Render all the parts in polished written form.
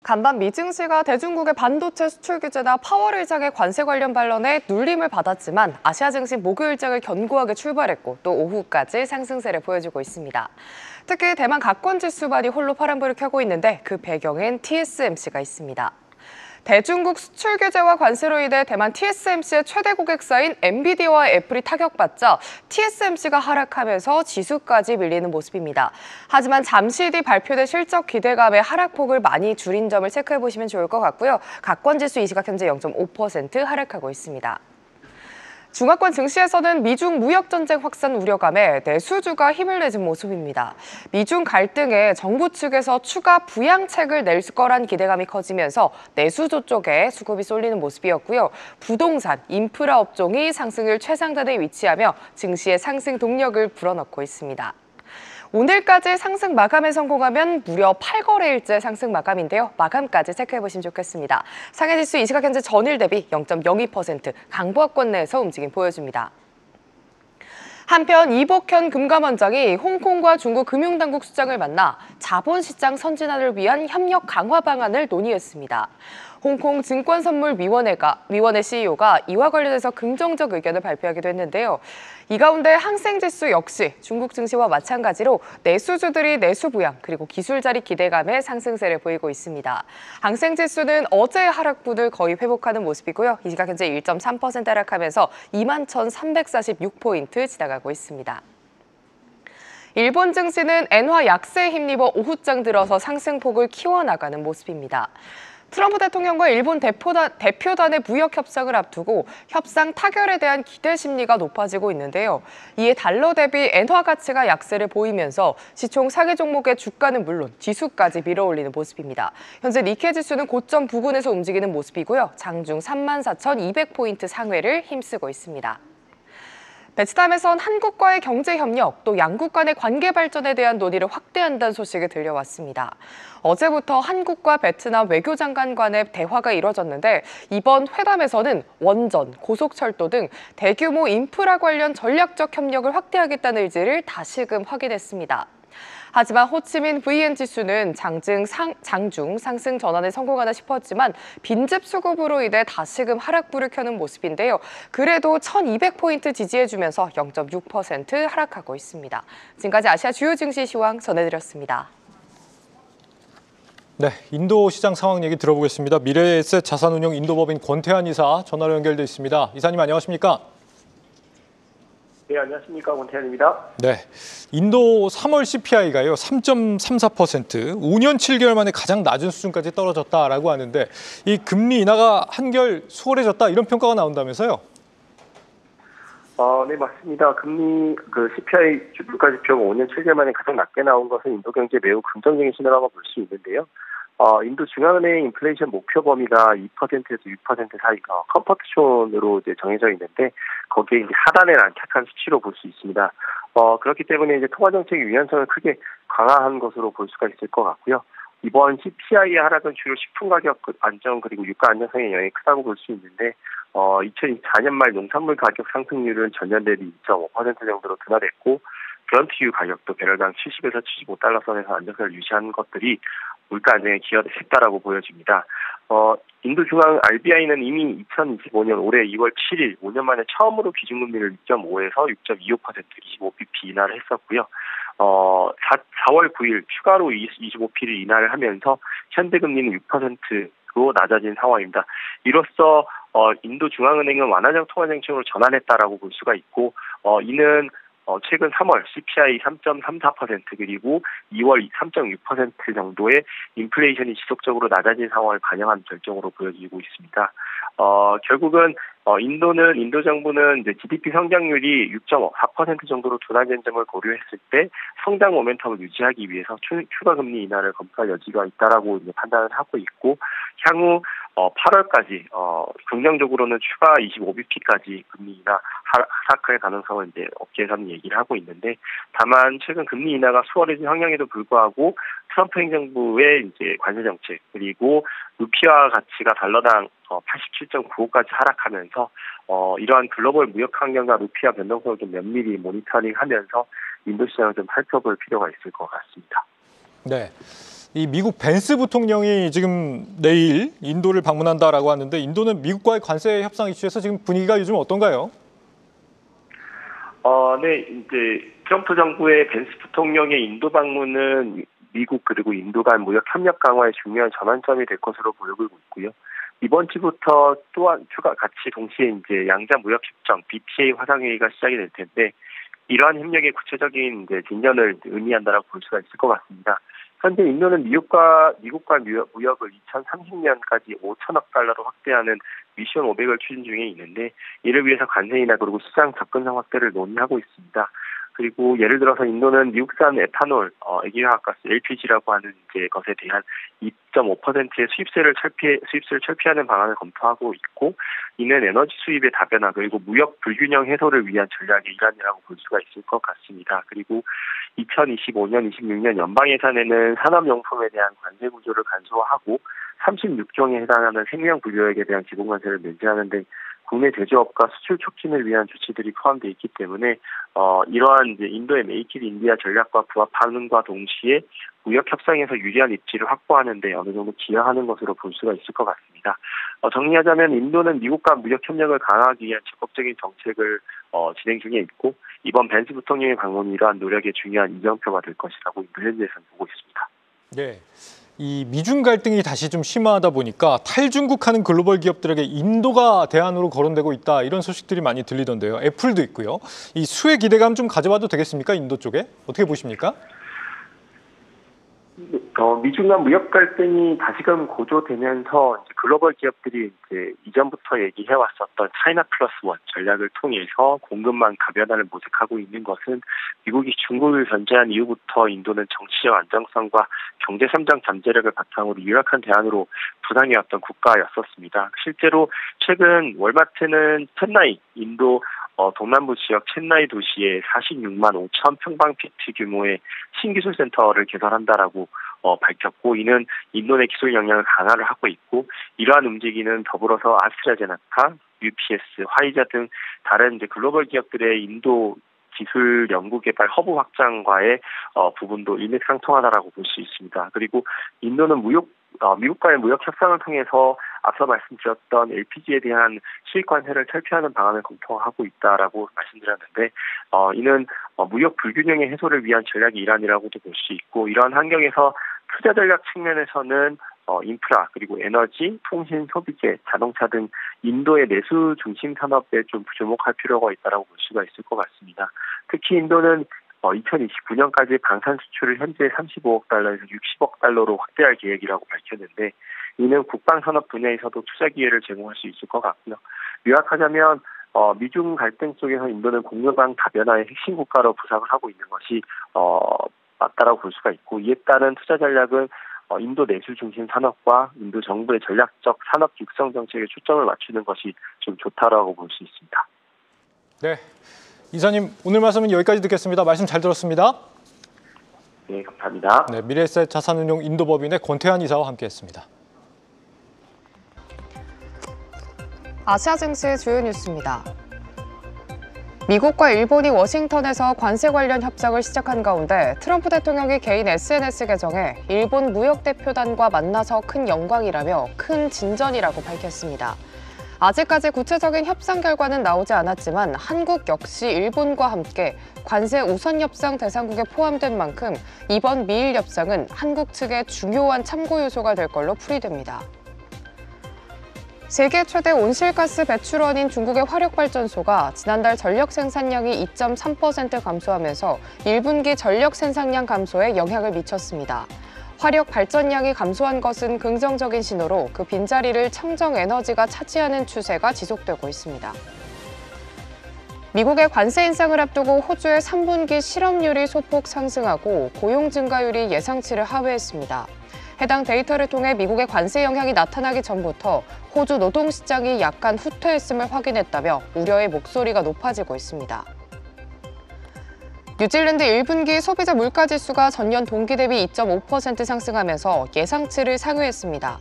간밤 미증시가 대중국의 반도체 수출 규제나 파월 일정의 관세 관련 반론에 눌림을 받았지만 아시아 증시 목요 일정을 견고하게 출발했고 또 오후까지 상승세를 보여주고 있습니다. 특히 대만 가권 지수반이 홀로 파란불을 켜고 있는데 그 배경엔 TSMC가 있습니다. 대중국 수출 규제와 관세로 인해 대만 TSMC의 최대 고객사인 엔비디아와 애플이 타격받자 TSMC가 하락하면서 지수까지 밀리는 모습입니다. 하지만 잠시 뒤 발표된 실적 기대감에 하락폭을 많이 줄인 점을 체크해보시면 좋을 것 같고요. 가권지수 이 시각 현재 0.5% 하락하고 있습니다. 중화권 증시에서는 미중 무역 전쟁 확산 우려감에 내수주가 힘을 내준 모습입니다. 미중 갈등에 정부 측에서 추가 부양책을 낼 거란 기대감이 커지면서 내수주 쪽에 수급이 쏠리는 모습이었고요. 부동산, 인프라 업종이 상승률 최상단에 위치하며 증시의 상승 동력을 불어넣고 있습니다. 오늘까지 상승 마감에 성공하면 무려 8거래일째 상승 마감인데요. 마감까지 체크해보시면 좋겠습니다. 상해지수 이 시각 현재 전일 대비 0.02% 강보합권 내에서 움직임 보여줍니다. 한편 이복현 금감원장이 홍콩과 중국 금융당국 수장을 만나 자본시장 선진화를 위한 협력 강화 방안을 논의했습니다. 홍콩 증권선물위원회 CEO가 이와 관련해서 긍정적 의견을 발표하기도 했는데요. 이 가운데 항생지수 역시 중국 증시와 마찬가지로 내수주들이 내수 부양 그리고 기술 자리 기대감에 상승세를 보이고 있습니다. 항생지수는 어제의 하락분을 거의 회복하는 모습이고요. 이 시각 현재 1.3% 하락하면서 21,346포인트 지나가고 있습니다. 일본 증시는 엔화 약세에 힘입어 오후장 들어서 상승폭을 키워나가는 모습입니다. 트럼프 대통령과 일본 대표단의 무역 협상을 앞두고 협상 타결에 대한 기대 심리가 높아지고 있는데요. 이에 달러 대비 엔화 가치가 약세를 보이면서 시총 상위 종목의 주가는 물론 지수까지 밀어올리는 모습입니다. 현재 니케 지수는 고점 부근에서 움직이는 모습이고요. 장중 34,200포인트 상회를 힘쓰고 있습니다. 베트남에선 한국과의 경제 협력, 또 양국 간의 관계 발전에 대한 논의를 확대한다는 소식이 들려왔습니다. 어제부터 한국과 베트남 외교장관 간의 대화가 이뤄졌는데 이번 회담에서는 원전, 고속철도 등 대규모 인프라 관련 전략적 협력을 확대하겠다는 의지를 다시금 확인했습니다. 하지만 호치민 VN 지수는 장중 상승 전환에 성공하나 싶었지만 빈집 수급으로 인해 다시금 하락불을 켜는 모습인데요. 그래도 1,200포인트 지지해주면서 0.6% 하락하고 있습니다. 지금까지 아시아 주요 증시 시황 전해드렸습니다. 네, 인도 시장 상황 얘기 들어보겠습니다. 미래에셋 자산운용 인도법인 권태환 이사 전화로 연결돼 있습니다. 이사님 안녕하십니까? 네, 안녕하십니까. 권태환입니다. 네, 인도 3월 CPI가요 3.34%, 5년 7개월 만에 가장 낮은 수준까지 떨어졌다라고 하는데 이 금리 인하가 한결 수월해졌다 이런 평가가 나온다면서요? 네, 맞습니다. 금리 CPI 물가 지표가 5년 7개월 만에 가장 낮게 나온 것은 인도 경제에 매우 긍정적인 신호라고 볼 수 있는데요. 인도 중앙은행 인플레이션 목표 범위가 2%에서 6% 사이 컴포트존으로 이제 정해져 있는데 거기에 이제 하단에 안착한 수치로 볼 수 있습니다. 그렇기 때문에 이제 통화 정책의 유연성을 크게 강화한 것으로 볼 수가 있을 것 같고요. 이번 CPI의 하락은 주로 식품 가격 안정 그리고 유가 안정성에 영향이 크다고 볼 수 있는데 2024년 말 농산물 가격 상승률은 전년 대비 2.5% 정도로 둔화됐고 브런트유 가격도 배럴당 70에서 75달러 선에서 안정세를 유지한 것들이 물가 안정에 기여했다라고 보여집니다. 인도 중앙 RBI는 이미 2025년 올해 2월 7일 5년 만에 처음으로 기준금리를 6.5에서 6.25% 25bp 인하를 했었고요. 4월 9일 추가로 25bp 인하를 하면서 현대금리는 6%로 낮아진 상황입니다. 이로써 인도 중앙은행은 완화적 통화 정책으로 전환했다라고 볼 수가 있고 이는 최근 3월 CPI 3.34% 그리고 2월 3.6% 정도의 인플레이션이 지속적으로 낮아진 상황을 반영한 결정으로 보여지고 있습니다. 결국은 인도 정부는 이제 GDP 성장률이 6.4% 정도로 둔화된 점을 고려했을 때 성장 모멘텀을 유지하기 위해서 추가 금리 인하를 검토할 여지가 있다라고 이제 판단을 하고 있고 향후 8월까지 긍정적으로는 추가 25bp까지 금리 인하 하락할 가능성을 이제 업계에서는 얘기를 하고 있는데 다만 최근 금리 인하가 수월해진 환경에도 불구하고 트럼프 행정부의 이제 관세 정책 그리고 루피아 가치가 달러당 87.95까지 하락하면서 이러한 글로벌 무역 환경과 루피아 변동성을 좀 면밀히 모니터링하면서 인도 시장을 좀 살펴볼 필요가 있을 것 같습니다. 네. 이 미국 벤스 부통령이 지금 내일 인도를 방문한다라고 하는데 인도는 미국과의 관세 협상 이슈에서 지금 분위기가 요즘 어떤가요? 네, 이제 트럼프 정부의 벤스 부통령의 인도 방문은 미국 그리고 인도 간 무역 협력 강화의 중요한 전환점이 될 것으로 보이고 있고요. 이번 주부터 또한 같이 동시에 이제 양자 무역 협정 BTA 화상회의가 시작이 될 텐데 이러한 협력의 구체적인 이제 진전을 의미한다라고 볼 수가 있을 것 같습니다. 현재 인도는 미국과 무역을 2030년까지 5천억 달러로 확대하는 미션 500을 추진 중에 있는데 이를 위해서 관세 인하 그리고 시장 접근성 확대를 논의하고 있습니다. 그리고 예를 들어서 인도는 미국산 에탄올, 액기화학가스 LPG라고 하는 이제 것에 대한 2.5%의 수입세를 철폐하는 방안을 검토하고 있고, 이는 에너지 수입의 다변화 그리고 무역 불균형 해소를 위한 전략의 일환이라고 볼 수가 있을 것 같습니다. 그리고 2025년, 26년 연방 예산에는 산업용품에 대한 관세 구조를 간소화하고 36종에 해당하는 생명 부유액에 대한 기본 관세를 면제하는 등 국내 제조업과 수출 촉진을 위한 조치들이 포함되어 있기 때문에 이러한 이제 인도의 메이크 인 인디아 전략과 부합하는과 동시에 무역 협상에서 유리한 입지를 확보하는 데 어느 정도 기여하는 것으로 볼 수가 있을 것 같습니다. 정리하자면 인도는 미국과 무역 협력을 강화하기 위한 적극적인 정책을 진행 중에 있고 이번 벤스 부통령의 방문이 이러한 노력의 중요한 이정표가 될 것이라고 인도 현지에서는 보고 있습니다. 네. 이 미중 갈등이 다시 좀 심화하다 보니까 탈중국하는 글로벌 기업들에게 인도가 대안으로 거론되고 있다 이런 소식들이 많이 들리던데요. 애플도 있고요. 이 수혜 기대감 좀 가져봐도 되겠습니까? 인도 쪽에 어떻게 보십니까? 미중 간 무역 갈등이 다시금 고조되면서 이제 글로벌 기업들이 이제 이전부터 얘기해왔었던 차이나 플러스 원 전략을 통해서 공급망 다변화를 모색하고 있는 것은 미국이 중국을 견제한 이후부터 인도는 정치적 안정성과 경제 성장 잠재력을 바탕으로 유력한 대안으로 부상해왔던 국가였었습니다. 실제로 최근 월마트는 첸나이, 인도 동남부 지역 첸나이 도시에 46만 5천 평방피트 규모의 신기술 센터를 개설한다라고 밝혔고 이는 인도 내 기술 역량을 강화를 하고 있고 이러한 움직임은 더불어서 아스트라제네카, UPS, 화이자 등 다른 이제 글로벌 기업들의 인도 기술 연구 개발 허브 확장과의 부분도 일맥상통하다라고 볼 수 있습니다. 그리고 인도는 미국과의 무역 협상을 통해서 앞서 말씀드렸던 LPG에 대한 수입 관세를 철폐하는 방안을 검토하고 있다라고 말씀드렸는데 이는 무역 불균형의 해소를 위한 전략의 일환이라고도 볼 수 있고 이러한 환경에서 투자 전략 측면에서는 인프라 그리고 에너지, 통신, 소비재, 자동차 등 인도의 내수 중심 산업에 좀 주목할 필요가 있다라고 볼 수가 있을 것 같습니다. 특히 인도는 2029년까지 방산 수출을 현재 35억 달러에서 60억 달러로 확대할 계획이라고 밝혔는데 이는 국방산업 분야에서도 투자 기회를 제공할 수 있을 것 같고요. 요약하자면 미중 갈등 속에서 인도는 공급망 다변화의 핵심 국가로 부상을 하고 있는 것이 맞다라고 볼 수가 있고 이에 따른 투자 전략은 인도 내수 중심 산업과 인도 정부의 전략적 산업 육성 정책에 초점을 맞추는 것이 좀 좋다라고 볼 수 있습니다. 네, 이사님 오늘 말씀은 여기까지 듣겠습니다. 말씀 잘 들었습니다. 네, 감사합니다. 네, 미래에셋 자산운용 인도법인의 권태환 이사와 함께했습니다. 아시아 증시 주요 뉴스입니다. 미국과 일본이 워싱턴에서 관세 관련 협상을 시작한 가운데 트럼프 대통령이 개인 SNS 계정에 일본 무역대표단과 만나서 큰 영광이라며 큰 진전이라고 밝혔습니다. 아직까지 구체적인 협상 결과는 나오지 않았지만 한국 역시 일본과 함께 관세 우선 협상 대상국에 포함된 만큼 이번 미일 협상은 한국 측의 중요한 참고 요소가 될 걸로 풀이됩니다. 세계 최대 온실가스 배출원인 중국의 화력발전소가 지난달 전력 생산량이 2.3% 감소하면서 1분기 전력 생산량 감소에 영향을 미쳤습니다. 화력 발전량이 감소한 것은 긍정적인 신호로 그 빈자리를 청정에너지가 차지하는 추세가 지속되고 있습니다. 미국의 관세 인상을 앞두고 호주의 3분기 실업률이 소폭 상승하고 고용 증가율이 예상치를 하회했습니다. 해당 데이터를 통해 미국의 관세 영향이 나타나기 전부터 호주 노동시장이 약간 후퇴했음을 확인했다며 우려의 목소리가 높아지고 있습니다. 뉴질랜드 1분기 소비자 물가지수가 전년 동기 대비 2.5% 상승하면서 예상치를 상회했습니다.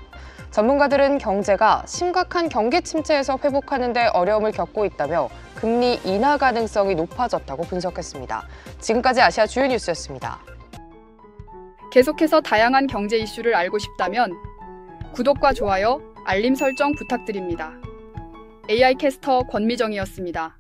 전문가들은 경제가 심각한 경기 침체에서 회복하는 데 어려움을 겪고 있다며 금리 인하 가능성이 높아졌다고 분석했습니다. 지금까지 아시아 주요 뉴스였습니다. 계속해서 다양한 경제 이슈를 알고 싶다면 구독과 좋아요, 알림 설정 부탁드립니다. AI 캐스터 권미정이었습니다.